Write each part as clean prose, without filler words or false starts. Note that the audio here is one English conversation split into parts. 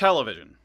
television.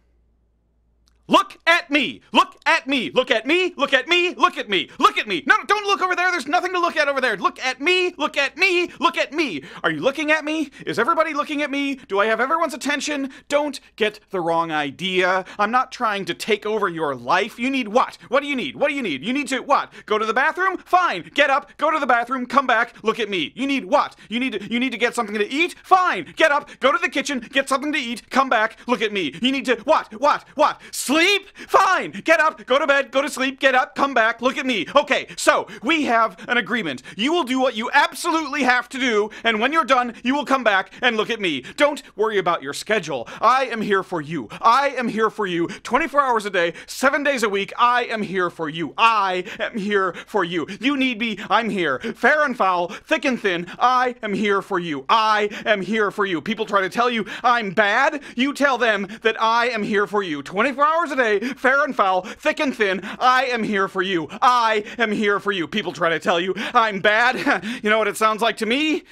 Look at me! Look at me! Look at me! Look at me! Look at me! Look at me! No, don't look over there! There's nothing to look at over there! Look at me! Look at me! Look at me! Are you looking at me? Is everybody looking at me? Do I have everyone's attention? Don't get the wrong idea. I'm not trying to take over your life. You need what? What do you need? What do you need? You need to what? Go to the bathroom? Fine. Get up, go to the bathroom, come back, look at me. You need what? You need to get something to eat? Fine. Get up, go to the kitchen, get something to eat, come back, look at me. You need to what? What? Sleep? Fine. Get up, go to bed, go to sleep, get up, come back, look at me. Okay, so we have an agreement. You will do what you absolutely have to do, and when you're done, you will come back and look at me. Don't worry about your schedule. I am here for you. I am here for you 24 hours a day, 7 days a week. I am here for you. I am here for you. You need me. I'm here. Fair and foul, thick and thin. I am here for you. I am here for you. People try to tell you I'm bad. You tell them that I am here for you. 24 hours a day, fair and foul, thick and thin. I am here for you. I am here for you. People try to tell you I'm bad. You know what it sounds like to me?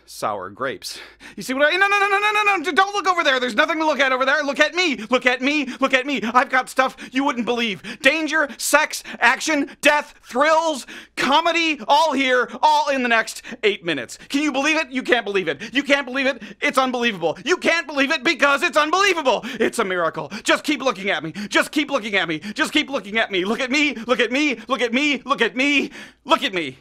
Sour grapes. You see what I... No, don't look over there. There's nothing to look at over there. Look at me. Look at me. Look at me. I've got stuff you wouldn't believe. Danger, sex, action, death, thrills, comedy, all here, all in the next 8 minutes. Can you believe it? You can't believe it. You can't believe it? It's unbelievable. You can't believe it because it's unbelievable. It's a miracle. Just keep looking at me. Just keep looking at me. Just keep looking at me. Look at me. Look at me. Look at me. Look at me. Look at me.